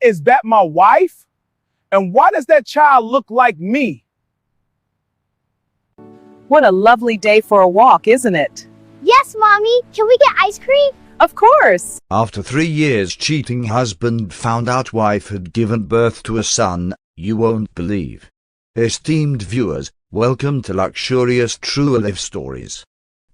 Is that my wife? And why does that child look like me? What a lovely day for a walk, isn't it? Yes, Mommy. Can we get ice cream? Of course. After 3 years, cheating husband found out wife had given birth to a son you won't believe. Esteemed viewers, welcome to Luxurious True Life Stories.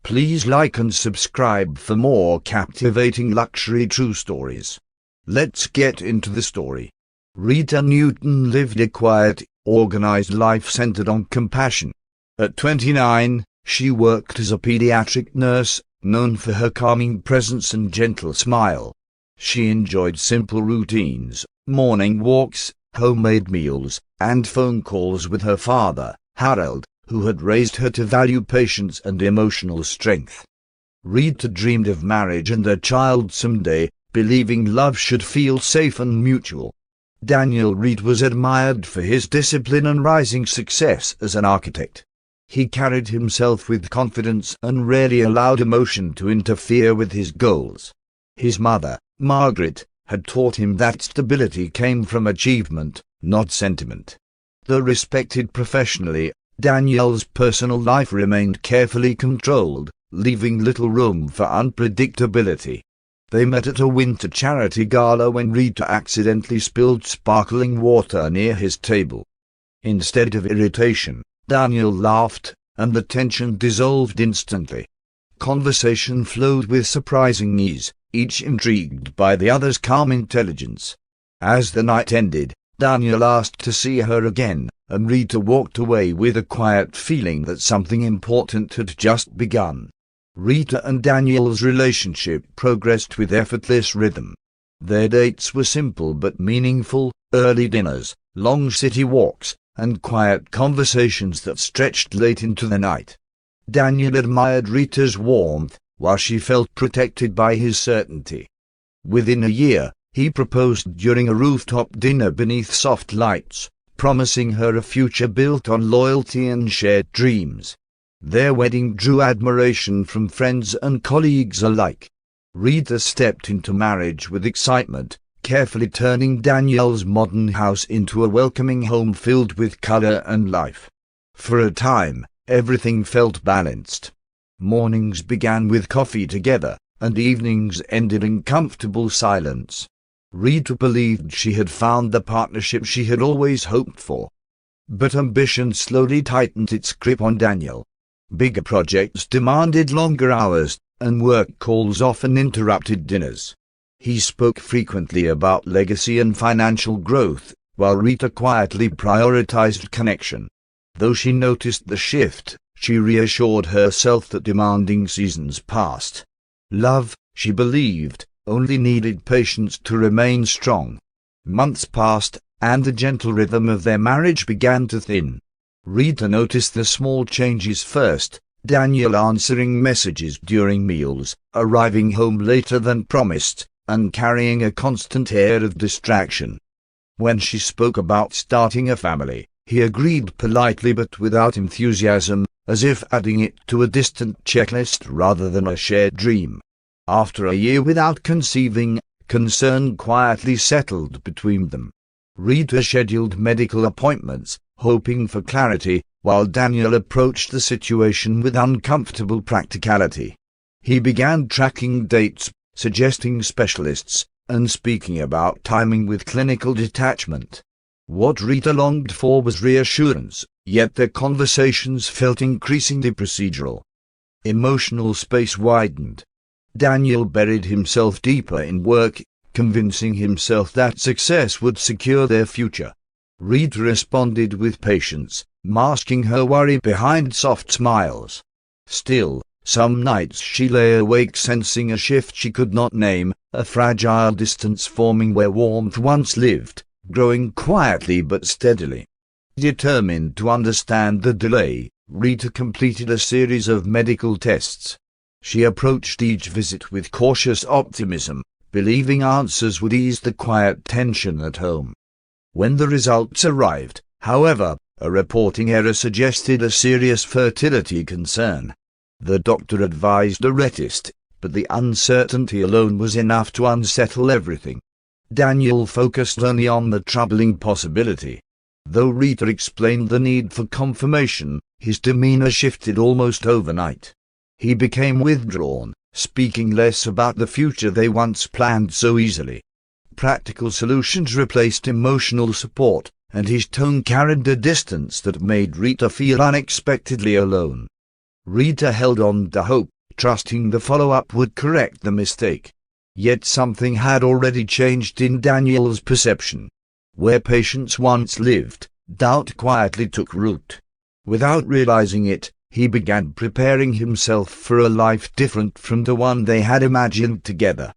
Please like and subscribe for more captivating luxury true stories. Let's get into the story. Rita Newton lived a quiet, organized life centered on compassion. At 29, she worked as a pediatric nurse, known for her calming presence and gentle smile. She enjoyed simple routines, morning walks, homemade meals, and phone calls with her father, Harold, who had raised her to value patience and emotional strength. Rita dreamed of marriage and a child someday, believing love should feel safe and mutual. Daniel Reed was admired for his discipline and rising success as an architect. He carried himself with confidence and rarely allowed emotion to interfere with his goals. His mother, Margaret, had taught him that stability came from achievement, not sentiment. Though respected professionally, Daniel's personal life remained carefully controlled, leaving little room for unpredictability. They met at a winter charity gala when Rita accidentally spilled sparkling water near his table. Instead of irritation, Daniel laughed, and the tension dissolved instantly. Conversation flowed with surprising ease, each intrigued by the other's calm intelligence. As the night ended, Daniel asked to see her again, and Rita walked away with a quiet feeling that something important had just begun. Rita and Daniel's relationship progressed with effortless rhythm. Their dates were simple but meaningful, early dinners, long city walks, and quiet conversations that stretched late into the night. Daniel admired Rita's warmth, while she felt protected by his certainty. Within a year, he proposed during a rooftop dinner beneath soft lights, promising her a future built on loyalty and shared dreams. Their wedding drew admiration from friends and colleagues alike. Rita stepped into marriage with excitement, carefully turning Daniel's modern house into a welcoming home filled with color and life. For a time, everything felt balanced. Mornings began with coffee together, and evenings ended in comfortable silence. Rita believed she had found the partnership she had always hoped for. But ambition slowly tightened its grip on Daniel. Bigger projects demanded longer hours, and work calls often interrupted dinners. He spoke frequently about legacy and financial growth, while Rita quietly prioritized connection. Though she noticed the shift, she reassured herself that demanding seasons passed. Love, she believed, only needed patience to remain strong. Months passed, and the gentle rhythm of their marriage began to thin. Rita noticed the small changes first, Daniel answering messages during meals, arriving home later than promised, and carrying a constant air of distraction. When she spoke about starting a family, he agreed politely but without enthusiasm, as if adding it to a distant checklist rather than a shared dream. After a year without conceiving, concern quietly settled between them. Rita scheduled medical appointments, hoping for clarity, while Daniel approached the situation with uncomfortable practicality. He began tracking dates, suggesting specialists, and speaking about timing with clinical detachment. What Rita longed for was reassurance, yet their conversations felt increasingly procedural. Emotional space widened. Daniel buried himself deeper in work, convincing himself that success would secure their future. Rita responded with patience, masking her worry behind soft smiles. Still, some nights she lay awake sensing a shift she could not name, a fragile distance forming where warmth once lived, growing quietly but steadily. Determined to understand the delay, Rita completed a series of medical tests. She approached each visit with cautious optimism, believing answers would ease the quiet tension at home. When the results arrived, however, a reporting error suggested a serious fertility concern. The doctor advised a retest, but the uncertainty alone was enough to unsettle everything. Daniel focused only on the troubling possibility. Though Rita explained the need for confirmation, his demeanor shifted almost overnight. He became withdrawn, speaking less about the future they once planned so easily. Practical solutions replaced emotional support, and his tone carried a distance that made Rita feel unexpectedly alone. Rita held on to hope, trusting the follow-up would correct the mistake. Yet something had already changed in Daniel's perception. Where patience once lived, doubt quietly took root. Without realizing it, he began preparing himself for a life different from the one they had imagined together.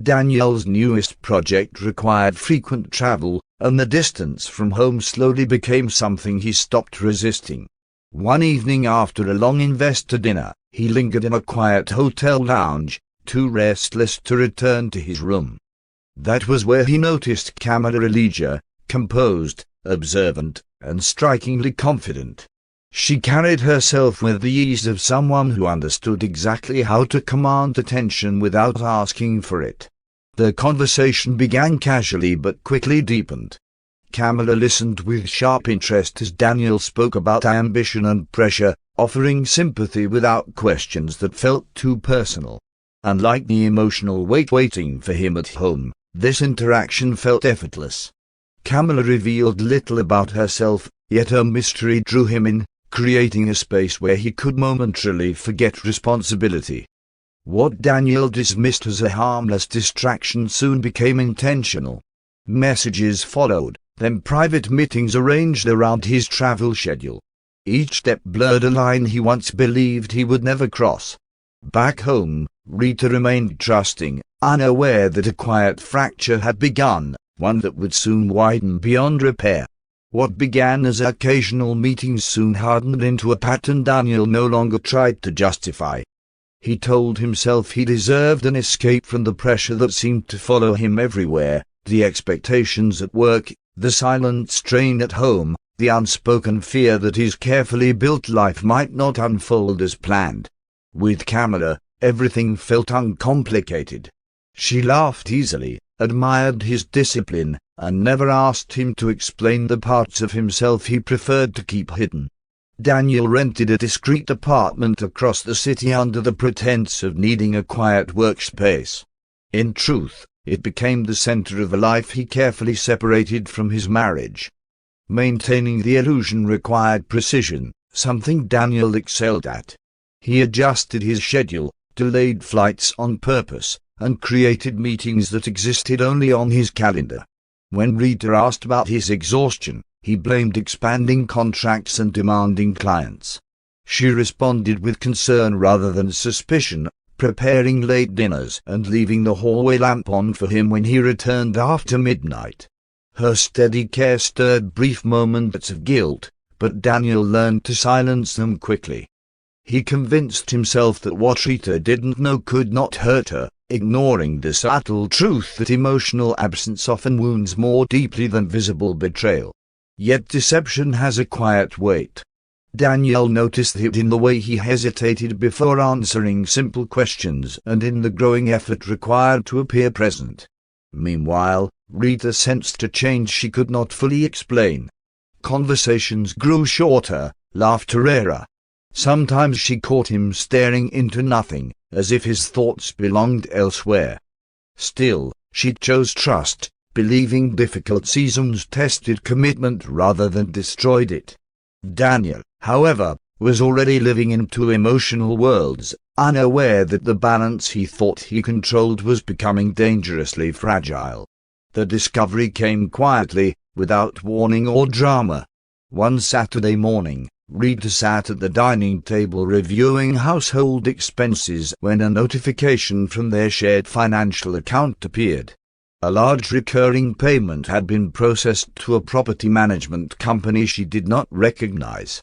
Daniel's newest project required frequent travel, and the distance from home slowly became something he stopped resisting. One evening after a long investor dinner, he lingered in a quiet hotel lounge, too restless to return to his room. That was where he noticed Camilla Religio, composed, observant, and strikingly confident. She carried herself with the ease of someone who understood exactly how to command attention without asking for it. The conversation began casually but quickly deepened. Camilla listened with sharp interest as Daniel spoke about ambition and pressure, offering sympathy without questions that felt too personal. Unlike the emotional weight waiting for him at home, this interaction felt effortless. Camilla revealed little about herself, yet her mystery drew him in, creating a space where he could momentarily forget responsibility. What Daniel dismissed as a harmless distraction soon became intentional. Messages followed, then private meetings arranged around his travel schedule. Each step blurred a line he once believed he would never cross. Back home, Rita remained trusting, unaware that a quiet fracture had begun, one that would soon widen beyond repair. What began as occasional meetings soon hardened into a pattern Daniel no longer tried to justify. He told himself he deserved an escape from the pressure that seemed to follow him everywhere, the expectations at work, the silent strain at home, the unspoken fear that his carefully built life might not unfold as planned. With Camilla, everything felt uncomplicated. She laughed easily, admired his discipline, and never asked him to explain the parts of himself he preferred to keep hidden. Daniel rented a discreet apartment across the city under the pretense of needing a quiet workspace. In truth, it became the center of a life he carefully separated from his marriage. Maintaining the illusion required precision, something Daniel excelled at. He adjusted his schedule, delayed flights on purpose, and created meetings that existed only on his calendar. When Rita asked about his exhaustion, he blamed expanding contracts and demanding clients. She responded with concern rather than suspicion, preparing late dinners and leaving the hallway lamp on for him when he returned after midnight. Her steady care stirred brief moments of guilt, but Daniel learned to silence them quickly. He convinced himself that what Rita didn't know could not hurt her, ignoring the subtle truth that emotional absence often wounds more deeply than visible betrayal. Yet deception has a quiet weight. Daniel noticed it in the way he hesitated before answering simple questions and in the growing effort required to appear present. Meanwhile, Rita sensed a change she could not fully explain. Conversations grew shorter, laughter rarer. Sometimes she caught him staring into nothing, as if his thoughts belonged elsewhere. Still, she chose trust, believing difficult seasons tested commitment rather than destroyed it. Daniel, however, was already living in two emotional worlds, unaware that the balance he thought he controlled was becoming dangerously fragile. The discovery came quietly, without warning or drama. One Saturday morning, Rita sat at the dining table reviewing household expenses when a notification from their shared financial account appeared. A large recurring payment had been processed to a property management company she did not recognize.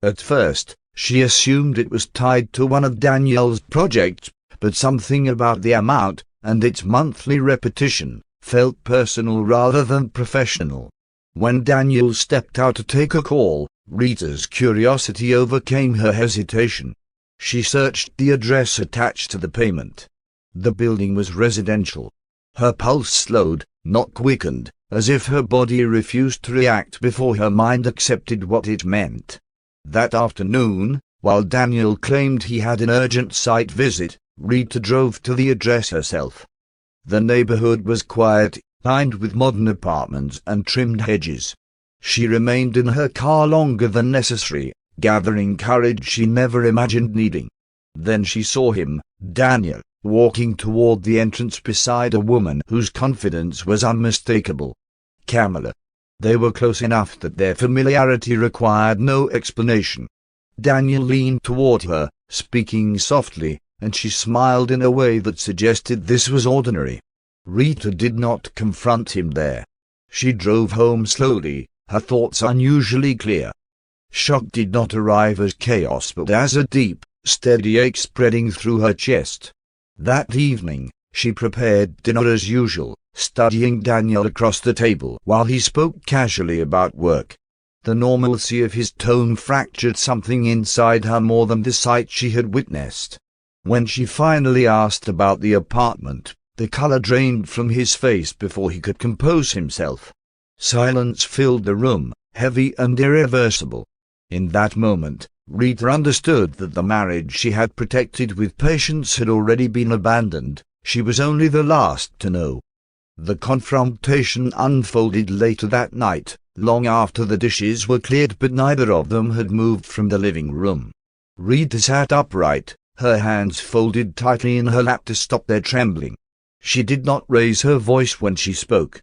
At first, she assumed it was tied to one of Daniel's projects, but something about the amount, and its monthly repetition, felt personal rather than professional. When Daniel stepped out to take a call, Rita's curiosity overcame her hesitation. She searched the address attached to the payment. The building was residential. Her pulse slowed, not quickened, as if her body refused to react before her mind accepted what it meant. That afternoon, while Daniel claimed he had an urgent site visit, Rita drove to the address herself. The neighborhood was quiet, lined with modern apartments and trimmed hedges. She remained in her car longer than necessary, gathering courage she never imagined needing. Then she saw him, Daniel, walking toward the entrance beside a woman whose confidence was unmistakable. Kamala. They were close enough that their familiarity required no explanation. Daniel leaned toward her, speaking softly, and she smiled in a way that suggested this was ordinary. Rita did not confront him there. She drove home slowly, her thoughts unusually clear. Shock did not arrive as chaos but as a deep, steady ache spreading through her chest. That evening, she prepared dinner as usual, studying Daniel across the table while he spoke casually about work. The normalcy of his tone fractured something inside her more than the sight she had witnessed. When she finally asked about the apartment, the color drained from his face before he could compose himself. Silence filled the room, heavy and irreversible. In that moment, Rita understood that the marriage she had protected with patience had already been abandoned. She was only the last to know. The confrontation unfolded later that night, long after the dishes were cleared, but neither of them had moved from the living room. Rita sat upright, her hands folded tightly in her lap to stop their trembling. She did not raise her voice when she spoke.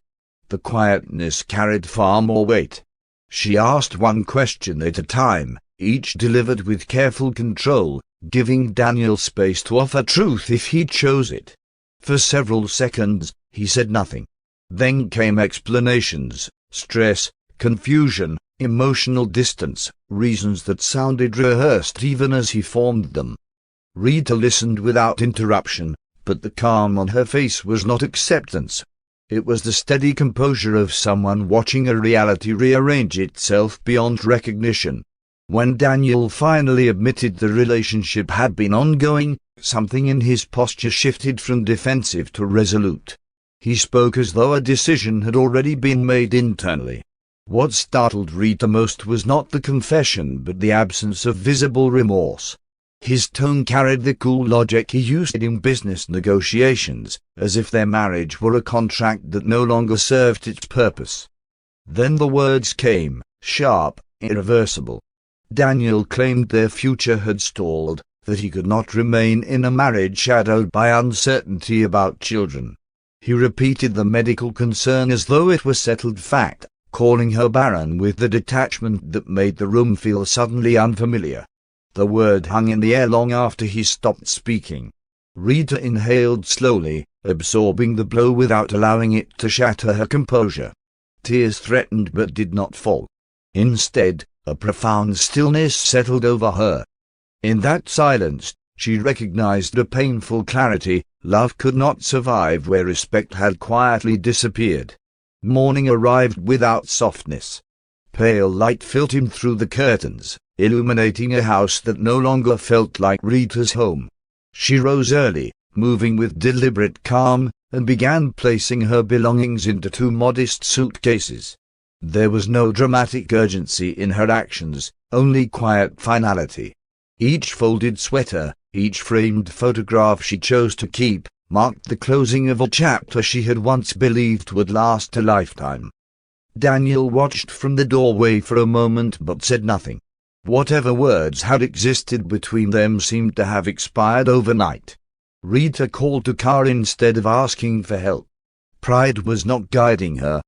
The quietness carried far more weight. She asked one question at a time, each delivered with careful control, giving Daniel space to offer truth if he chose it. For several seconds, he said nothing. Then came explanations, stress, confusion, emotional distance, reasons that sounded rehearsed even as he formed them. Rita listened without interruption, but the calm on her face was not acceptance. It was the steady composure of someone watching a reality rearrange itself beyond recognition. When Daniel finally admitted the relationship had been ongoing, something in his posture shifted from defensive to resolute. He spoke as though a decision had already been made internally. What startled Rita most was not the confession but the absence of visible remorse. His tone carried the cool logic he used in business negotiations, as if their marriage were a contract that no longer served its purpose. Then the words came, sharp, irreversible. Daniel claimed their future had stalled, that he could not remain in a marriage shadowed by uncertainty about children. He repeated the medical concern as though it were settled fact, calling her barren with the detachment that made the room feel suddenly unfamiliar. The word hung in the air long after he stopped speaking. Rita inhaled slowly, absorbing the blow without allowing it to shatter her composure. Tears threatened but did not fall. Instead, a profound stillness settled over her. In that silence, she recognized a painful clarity. Love could not survive where respect had quietly disappeared. Morning arrived without softness. Pale light filtered through the curtains, illuminating a house that no longer felt like Rita's home. She rose early, moving with deliberate calm, and began placing her belongings into two modest suitcases. There was no dramatic urgency in her actions, only quiet finality. Each folded sweater, each framed photograph she chose to keep, marked the closing of a chapter she had once believed would last a lifetime. Daniel watched from the doorway for a moment but said nothing. Whatever words had existed between them seemed to have expired overnight. Rita called to car instead of asking for help. Pride was not guiding her.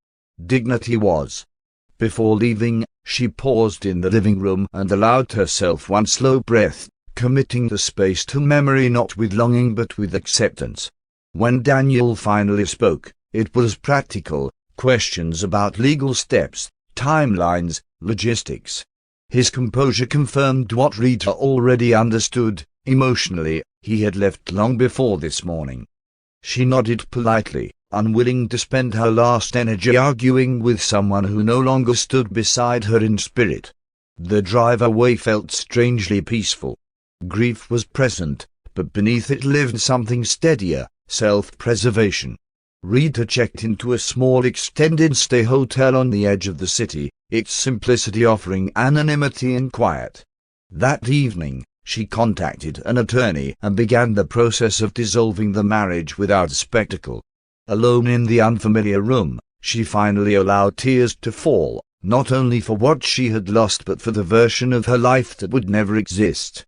Dignity was. Before leaving, she paused in the living room and allowed herself one slow breath, committing the space to memory not with longing but with acceptance. When Daniel finally spoke, it was practical, questions about legal steps, timelines, logistics. His composure confirmed what Rita already understood. Emotionally, he had left long before this morning. She nodded politely, unwilling to spend her last energy arguing with someone who no longer stood beside her in spirit. The drive away felt strangely peaceful. Grief was present, but beneath it lived something steadier, self-preservation. Rita checked into a small extended-stay hotel on the edge of the city, its simplicity offering anonymity and quiet. That evening, she contacted an attorney and began the process of dissolving the marriage without spectacle. Alone in the unfamiliar room, she finally allowed tears to fall, not only for what she had lost but for the version of her life that would never exist.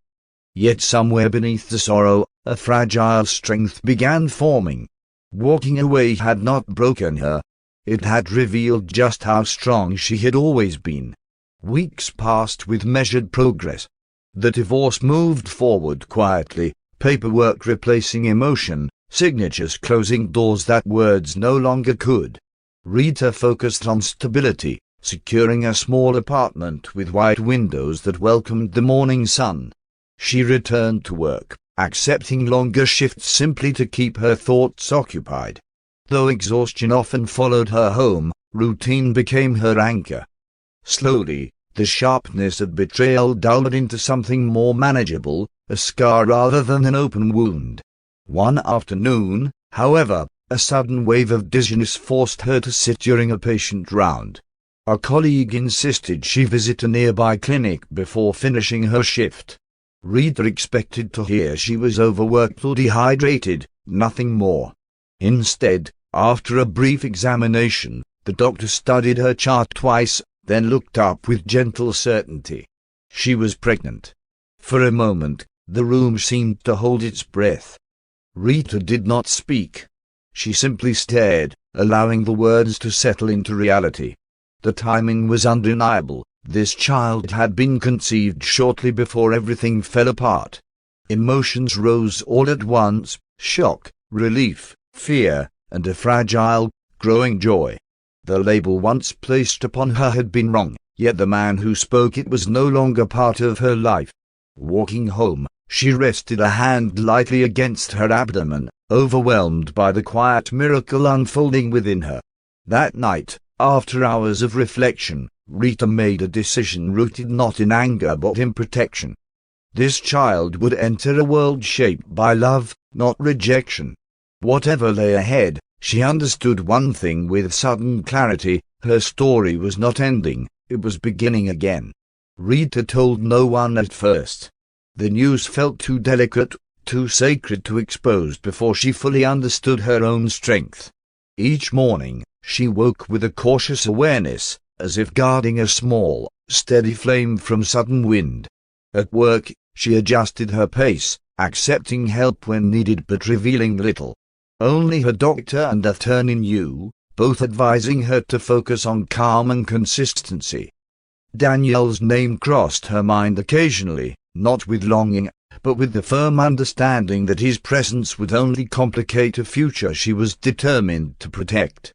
Yet somewhere beneath the sorrow, a fragile strength began forming. Walking away had not broken her. It had revealed just how strong she had always been. Weeks passed with measured progress. The divorce moved forward quietly, paperwork replacing emotion, signatures closing doors that words no longer could. Rita focused on stability, securing a small apartment with wide windows that welcomed the morning sun. She returned to work, accepting longer shifts simply to keep her thoughts occupied. Though exhaustion often followed her home, routine became her anchor. Slowly, the sharpness of betrayal dulled into something more manageable, a scar rather than an open wound. One afternoon, however, a sudden wave of dizziness forced her to sit during a patient round. A colleague insisted she visit a nearby clinic before finishing her shift. Rita expected to hear she was overworked or dehydrated, nothing more. Instead, after a brief examination, the doctor studied her chart twice, then looked up with gentle certainty. She was pregnant. For a moment, the room seemed to hold its breath. Rita did not speak. She simply stared, allowing the words to settle into reality. The timing was undeniable. This child had been conceived shortly before everything fell apart. Emotions rose all at once: shock, relief, fear, and a fragile, growing joy. The label once placed upon her had been wrong, yet the man who spoke it was no longer part of her life. Walking home, she rested a hand lightly against her abdomen, overwhelmed by the quiet miracle unfolding within her. That night, after hours of reflection, Rita made a decision rooted not in anger but in protection. This child would enter a world shaped by love, not rejection. Whatever lay ahead, she understood one thing with sudden clarity: her story was not ending, it was beginning again. Rita told no one at first. The news felt too delicate, too sacred to expose before she fully understood her own strength. Each morning, she woke with a cautious awareness, as if guarding a small, steady flame from sudden wind. At work, she adjusted her pace, accepting help when needed but revealing little. Only her doctor and attorney knew, both advising her to focus on calm and consistency. Daniel's name crossed her mind occasionally, not with longing, but with the firm understanding that his presence would only complicate a future she was determined to protect.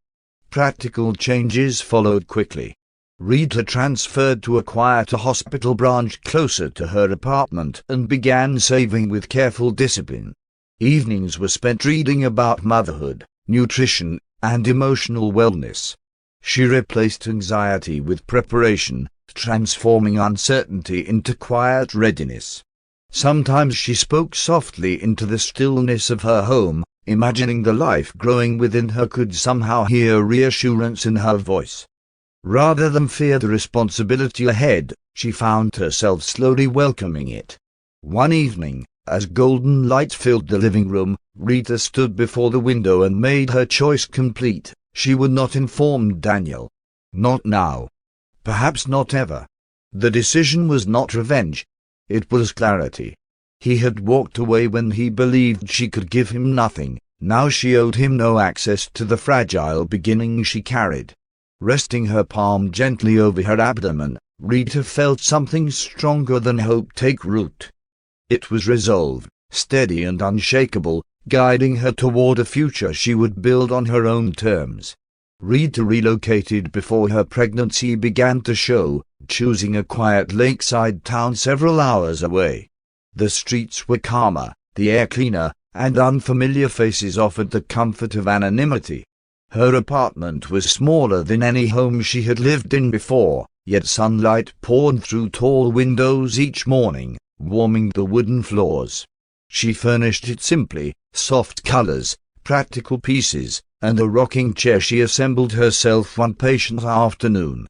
Practical changes followed quickly. Rita transferred to a quieter hospital branch closer to her apartment and began saving with careful discipline. Evenings were spent reading about motherhood, nutrition, and emotional wellness. She replaced anxiety with preparation, transforming uncertainty into quiet readiness. Sometimes she spoke softly into the stillness of her home, imagining the life growing within her could somehow hear reassurance in her voice. Rather than fear the responsibility ahead, she found herself slowly welcoming it. One evening, as golden light filled the living room, Rita stood before the window and made her choice complete. She would not inform Daniel. Not now. Perhaps not ever. The decision was not revenge. It was clarity. He had walked away when he believed she could give him nothing. Now she owed him no access to the fragile beginning she carried. Resting her palm gently over her abdomen, Rita felt something stronger than hope take root. It was resolve, steady and unshakable, guiding her toward a future she would build on her own terms. Rita relocated before her pregnancy began to show, choosing a quiet lakeside town several hours away. The streets were calmer, the air cleaner, and unfamiliar faces offered the comfort of anonymity. Her apartment was smaller than any home she had lived in before, yet sunlight poured through tall windows each morning, warming the wooden floors. She furnished it simply: soft colors, practical pieces, and a rocking chair she assembled herself one patient afternoon.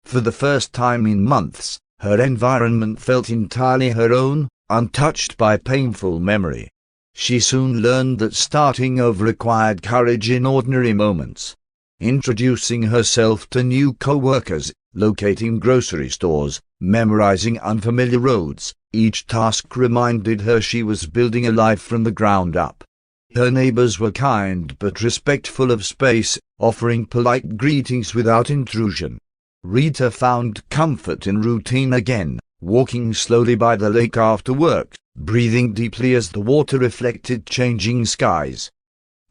For the first time in months, her environment felt entirely her own, untouched by painful memory. She soon learned that starting over required courage in ordinary moments. Introducing herself to new co-workers, locating grocery stores, memorizing unfamiliar roads, each task reminded her she was building a life from the ground up. Her neighbors were kind but respectful of space, offering polite greetings without intrusion. Rita found comfort in routine again, walking slowly by the lake after work, breathing deeply as the water reflected changing skies.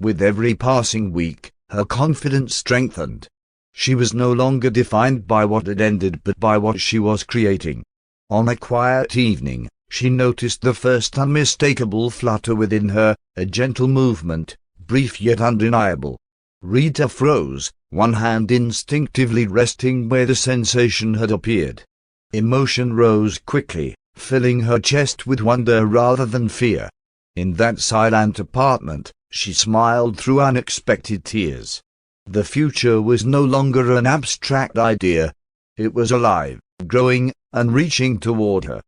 With every passing week, her confidence strengthened. She was no longer defined by what had ended but by what she was creating. On a quiet evening, she noticed the first unmistakable flutter within her, a gentle movement, brief yet undeniable. Rita froze, one hand instinctively resting where the sensation had appeared. Emotion rose quickly, filling her chest with wonder rather than fear. In that silent apartment, she smiled through unexpected tears. The future was no longer an abstract idea. It was alive, growing, and reaching toward her.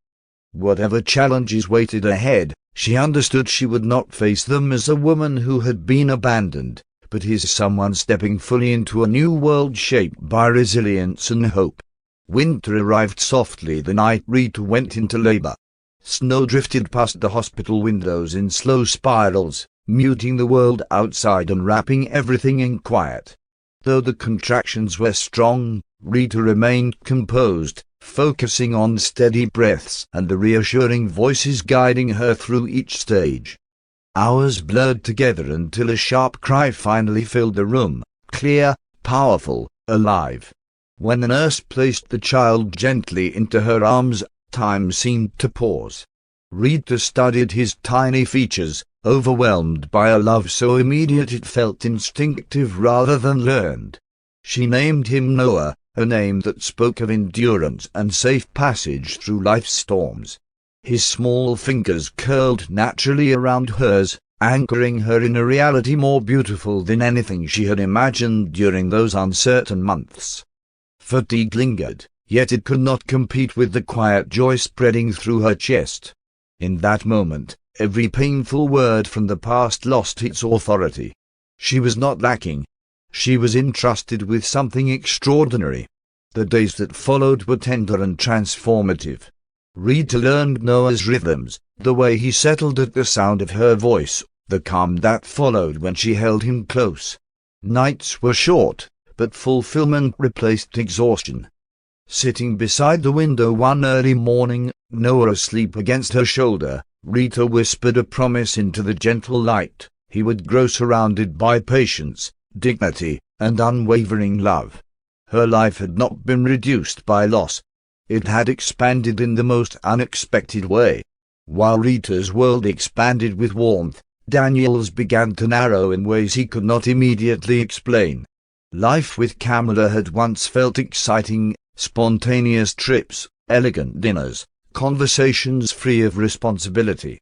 Whatever challenges waited ahead, she understood she would not face them as a woman who had been abandoned, but as someone stepping fully into a new world shaped by resilience and hope. Winter arrived softly the night Rita went into labor. Snow drifted past the hospital windows in slow spirals, muting the world outside and wrapping everything in quiet. Though the contractions were strong, Rita remained composed, focusing on steady breaths and the reassuring voices guiding her through each stage. Hours blurred together until a sharp cry finally filled the room, clear, powerful, alive. When the nurse placed the child gently into her arms, time seemed to pause. Rita studied his tiny features, overwhelmed by a love so immediate it felt instinctive rather than learned. She named him Noah, a name that spoke of endurance and safe passage through life's storms. His small fingers curled naturally around hers, anchoring her in a reality more beautiful than anything she had imagined during those uncertain months. Fatigue lingered, yet it could not compete with the quiet joy spreading through her chest. In that moment, every painful word from the past lost its authority. She was not lacking. She was entrusted with something extraordinary. The days that followed were tender and transformative. Rita learned Noah's rhythms, the way he settled at the sound of her voice, the calm that followed when she held him close. Nights were short, but fulfillment replaced exhaustion. Sitting beside the window one early morning, Noah asleep against her shoulder, Rita whispered a promise into the gentle light. He would grow surrounded by patience, dignity, and unwavering love. Her life had not been reduced by loss. It had expanded in the most unexpected way. While Rita's world expanded with warmth, Daniel's began to narrow in ways he could not immediately explain. Life with Kamala had once felt exciting, spontaneous trips, elegant dinners, conversations free of responsibility.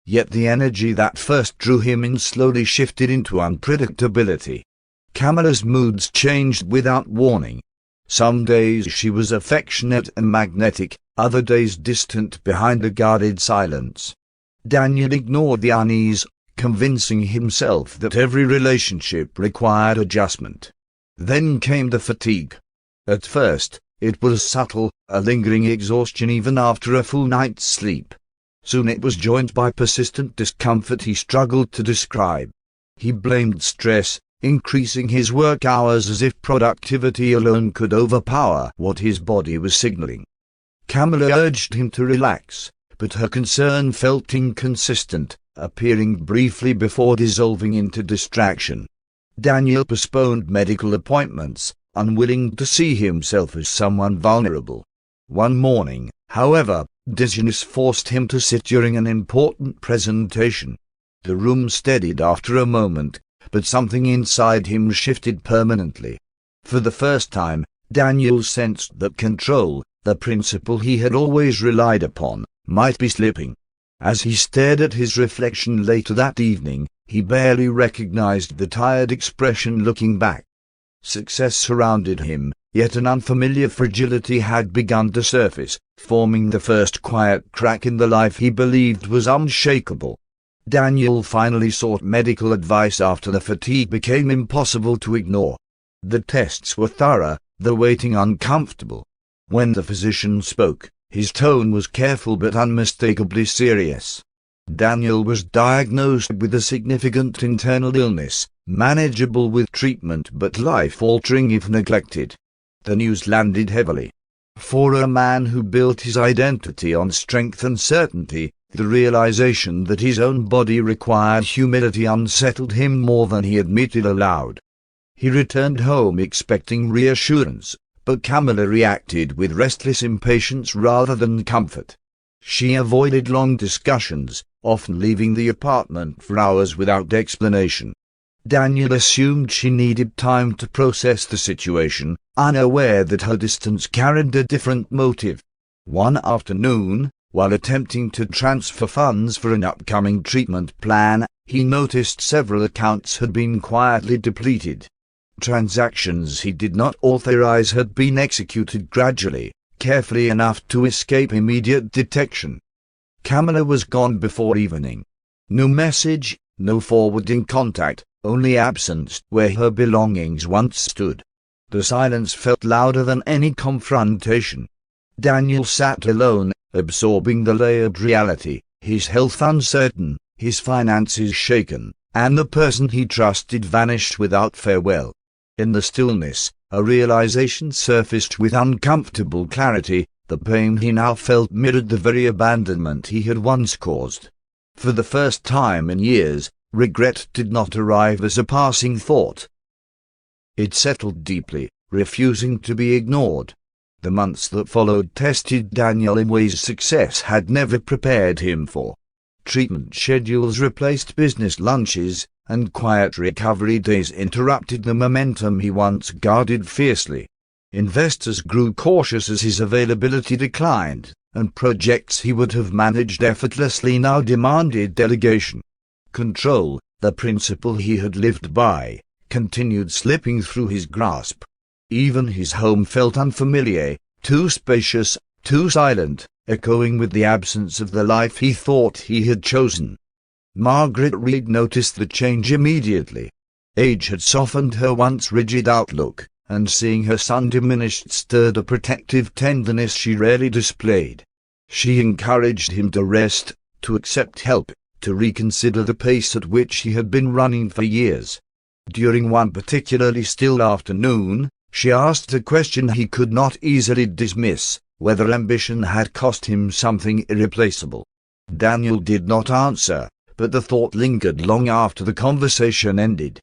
Yet the energy that first drew him in slowly shifted into unpredictability. Kamala's moods changed without warning. Some days she was affectionate and magnetic, other days distant behind a guarded silence. Daniel ignored the unease, convincing himself that every relationship required adjustment. Then came the fatigue. At first, it was subtle, a lingering exhaustion even after a full night's sleep. Soon it was joined by persistent discomfort he struggled to describe. He blamed stress, increasing his work hours as if productivity alone could overpower what his body was signaling. Kamala urged him to relax, but her concern felt inconsistent, appearing briefly before dissolving into distraction. Daniel postponed medical appointments, unwilling to see himself as someone vulnerable. One morning, however, dizziness forced him to sit during an important presentation. The room steadied after a moment, but something inside him shifted permanently. For the first time, Daniel sensed that control, the principle he had always relied upon, might be slipping. As he stared at his reflection later that evening, he barely recognized the tired expression looking back. Success surrounded him, yet an unfamiliar fragility had begun to surface, forming the first quiet crack in the life he believed was unshakable. Daniel finally sought medical advice after the fatigue became impossible to ignore. The tests were thorough, the waiting uncomfortable. When the physician spoke, his tone was careful but unmistakably serious. Daniel was diagnosed with a significant internal illness, manageable with treatment but life-altering if neglected. The news landed heavily. For a man who built his identity on strength and certainty, the realization that his own body required humility unsettled him more than he admitted aloud. He returned home expecting reassurance, but Camilla reacted with restless impatience rather than comfort. She avoided long discussions, often leaving the apartment for hours without explanation. Daniel assumed she needed time to process the situation, unaware that her distance carried a different motive. One afternoon, while attempting to transfer funds for an upcoming treatment plan, he noticed several accounts had been quietly depleted. Transactions he did not authorize had been executed gradually, carefully enough to escape immediate detection. Camilla was gone before evening. No message, no forwarding contact, only absence where her belongings once stood. The silence felt louder than any confrontation. Daniel sat alone, absorbing the layered reality, his health uncertain, his finances shaken, and the person he trusted vanished without farewell. In the stillness, a realization surfaced with uncomfortable clarity. The pain he now felt mirrored the very abandonment he had once caused. For the first time in years, regret did not arrive as a passing thought. It settled deeply, refusing to be ignored. The months that followed tested Daniel in ways success had never prepared him for. Treatment schedules replaced business lunches, and quiet recovery days interrupted the momentum he once guarded fiercely. Investors grew cautious as his availability declined, and projects he would have managed effortlessly now demanded delegation. Control, the principle he had lived by, continued slipping through his grasp. Even his home felt unfamiliar, too spacious, too silent, echoing with the absence of the life he thought he had chosen. Margaret Reed noticed the change immediately. Age had softened her once rigid outlook, and seeing her son diminished stirred a protective tenderness she rarely displayed. She encouraged him to rest, to accept help, to reconsider the pace at which he had been running for years. During one particularly still afternoon, she asked a question he could not easily dismiss, whether ambition had cost him something irreplaceable. Daniel did not answer, but the thought lingered long after the conversation ended.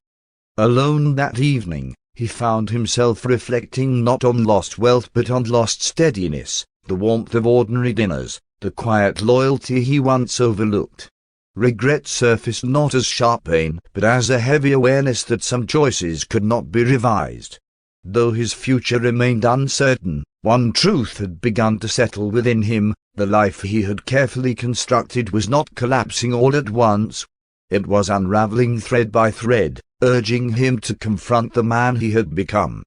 Alone that evening, he found himself reflecting not on lost wealth but on lost steadiness, the warmth of ordinary dinners, the quiet loyalty he once overlooked. Regret surfaced not as sharp pain, but as a heavy awareness that some choices could not be revised. Though his future remained uncertain, one truth had begun to settle within him: the life he had carefully constructed was not collapsing all at once. It was unraveling thread by thread, urging him to confront the man he had become.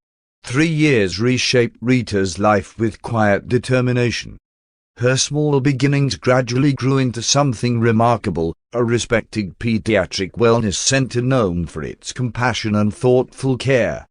3 years reshaped Rita's life with quiet determination. Her small beginnings gradually grew into something remarkable, a respected pediatric wellness center known for its compassion and thoughtful care.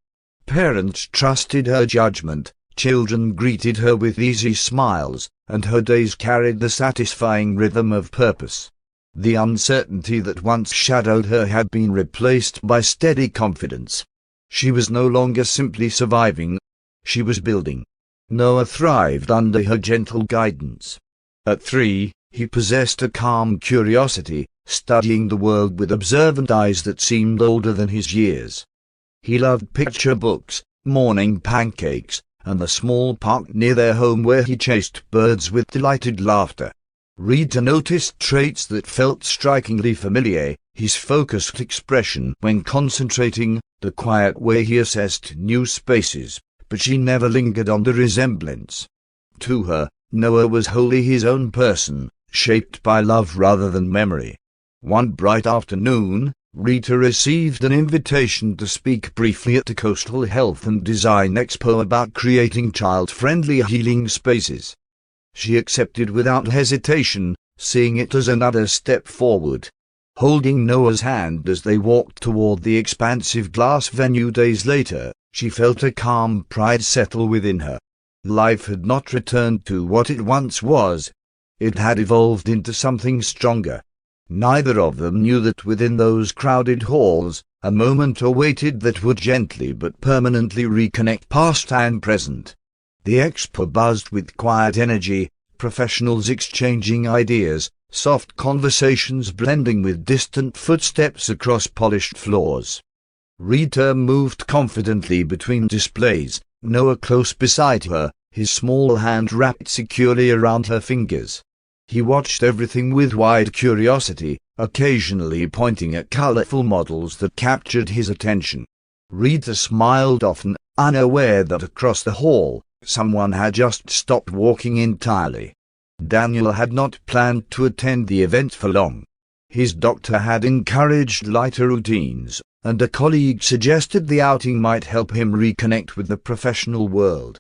Parents trusted her judgment, children greeted her with easy smiles, and her days carried the satisfying rhythm of purpose. The uncertainty that once shadowed her had been replaced by steady confidence. She was no longer simply surviving, she was building. Noah thrived under her gentle guidance. At 3, he possessed a calm curiosity, studying the world with observant eyes that seemed older than his years. He loved picture books, morning pancakes, and the small park near their home where he chased birds with delighted laughter. Rita noticed traits that felt strikingly familiar: his focused expression when concentrating, the quiet way he assessed new spaces, but she never lingered on the resemblance. To her, Noah was wholly his own person, shaped by love rather than memory. One bright afternoon, Rita received an invitation to speak briefly at the Coastal Health and Design Expo about creating child-friendly healing spaces. She accepted without hesitation, seeing it as another step forward. Holding Noah's hand as they walked toward the expansive glass venue days later, she felt a calm pride settle within her. Life had not returned to what it once was. It had evolved into something stronger. Neither of them knew that within those crowded halls, a moment awaited that would gently but permanently reconnect past and present. The expo buzzed with quiet energy, professionals exchanging ideas, soft conversations blending with distant footsteps across polished floors. Rita moved confidently between displays, Noah close beside her, his small hand wrapped securely around her fingers. He watched everything with wide curiosity, occasionally pointing at colorful models that captured his attention. Rita smiled often, unaware that across the hall, someone had just stopped walking entirely. Daniel had not planned to attend the event for long. His doctor had encouraged lighter routines, and a colleague suggested the outing might help him reconnect with the professional world.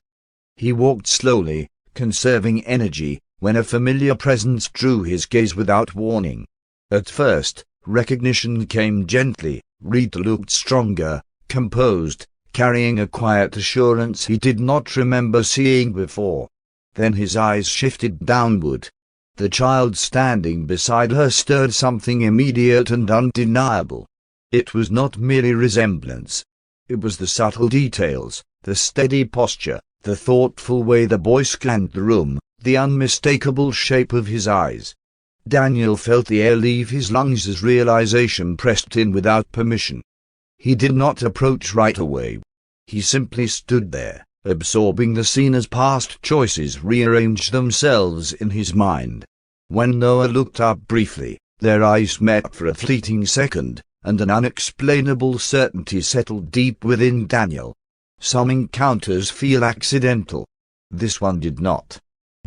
He walked slowly, conserving energy, when a familiar presence drew his gaze without warning. At first, recognition came gently. Rita looked stronger, composed, carrying a quiet assurance he did not remember seeing before. Then his eyes shifted downward. The child standing beside her stirred something immediate and undeniable. It was not merely resemblance. It was the subtle details, the steady posture, the thoughtful way the boy scanned the room, the unmistakable shape of his eyes. Daniel felt the air leave his lungs as realization pressed in without permission. He did not approach right away. He simply stood there, absorbing the scene as past choices rearranged themselves in his mind. When Noah looked up briefly, their eyes met for a fleeting second, and an unexplainable certainty settled deep within Daniel. Some encounters feel accidental. This one did not.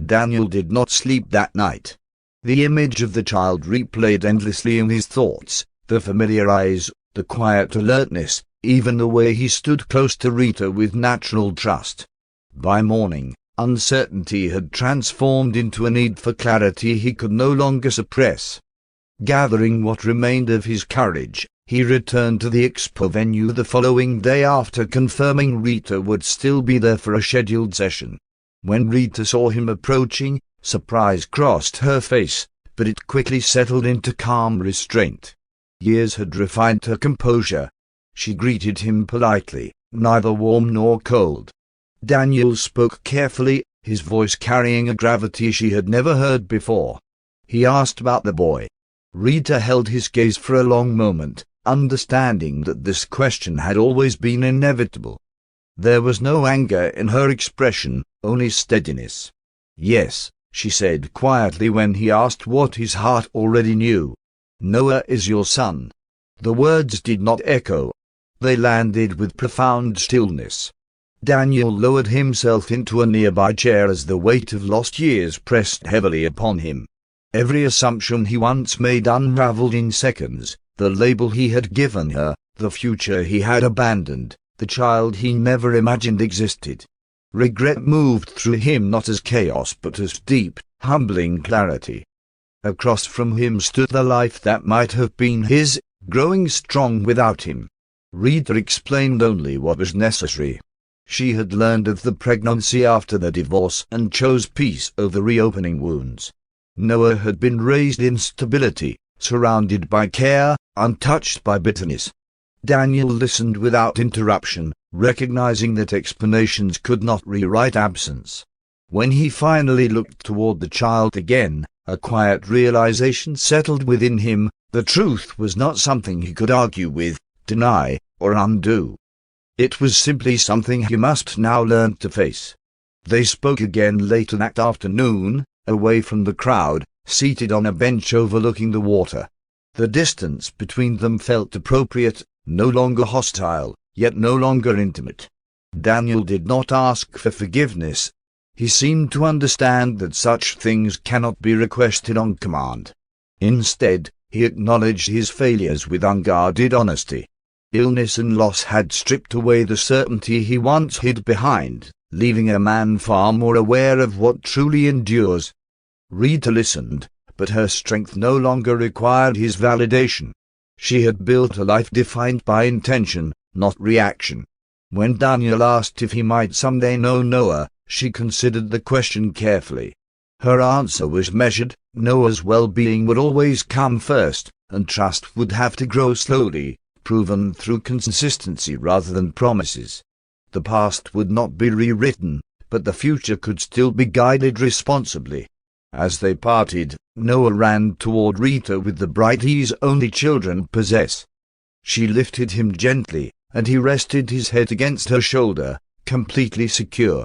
Daniel did not sleep that night. The image of the child replayed endlessly in his thoughts, the familiar eyes, the quiet alertness, even the way he stood close to Rita with natural trust. By morning, uncertainty had transformed into a need for clarity he could no longer suppress. Gathering what remained of his courage, he returned to the expo venue the following day after confirming Rita would still be there for a scheduled session. When Rita saw him approaching, surprise crossed her face, but it quickly settled into calm restraint. Years had refined her composure. She greeted him politely, neither warm nor cold. Daniel spoke carefully, his voice carrying a gravity she had never heard before. He asked about the boy. Rita held his gaze for a long moment, understanding that this question had always been inevitable. There was no anger in her expression, only steadiness. "Yes," she said quietly when he asked what his heart already knew. "Noah is your son." The words did not echo. They landed with profound stillness. Daniel lowered himself into a nearby chair as the weight of lost years pressed heavily upon him. Every assumption he once made unraveled in seconds, the label he had given her, the future he had abandoned, the child he never imagined existed. Regret moved through him not as chaos but as deep, humbling clarity. Across from him stood the life that might have been his, growing strong without him. Rita explained only what was necessary. She had learned of the pregnancy after the divorce and chose peace over reopening wounds. Noah had been raised in stability, surrounded by care, untouched by bitterness. Daniel listened without interruption, recognizing that explanations could not rewrite absence. When he finally looked toward the child again, a quiet realization settled within him. The truth was not something he could argue with, deny, or undo. It was simply something he must now learn to face. They spoke again later that afternoon, away from the crowd, seated on a bench overlooking the water. The distance between them felt appropriate, no longer hostile, yet no longer intimate. Daniel did not ask for forgiveness. He seemed to understand that such things cannot be requested on command. Instead, He acknowledged his failures with unguarded honesty. Illness and loss had stripped away the certainty he once hid behind, leaving a man far more aware of what truly endures. Rita listened, but her strength no longer required his validation. She had built a life defined by intention, not reaction. When Daniel asked if he might someday know Noah, she considered the question carefully. Her answer was measured. Noah's well-being would always come first, and trust would have to grow slowly, proven through consistency rather than promises. The past would not be rewritten, but the future could still be guided responsibly. As they parted, Noah ran toward Rita with the bright ease only children possess. She lifted him gently, and he rested his head against her shoulder, completely secure.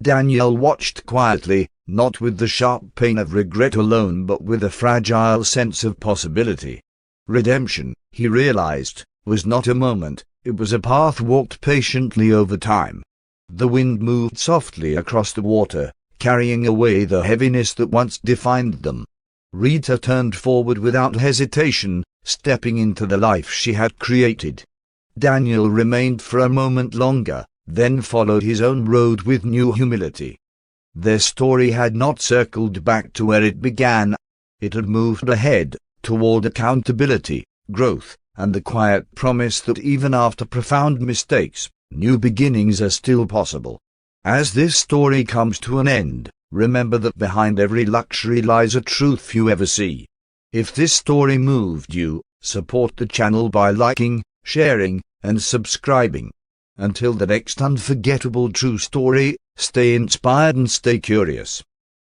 Daniel watched quietly, not with the sharp pain of regret alone but with a fragile sense of possibility. Redemption, he realized, was not a moment, it was a path walked patiently over time. The wind moved softly across the water, carrying away the heaviness that once defined them. Rita turned forward without hesitation, stepping into the life she had created. Daniel remained for a moment longer, then followed his own road with new humility. Their story had not circled back to where it began. It had moved ahead, toward accountability, growth, and the quiet promise that even after profound mistakes, new beginnings are still possible. As this story comes to an end, remember that behind every luxury lies a truth few ever see. If this story moved you, support the channel by liking, sharing, and subscribing. Until the next unforgettable true story, stay inspired and stay curious.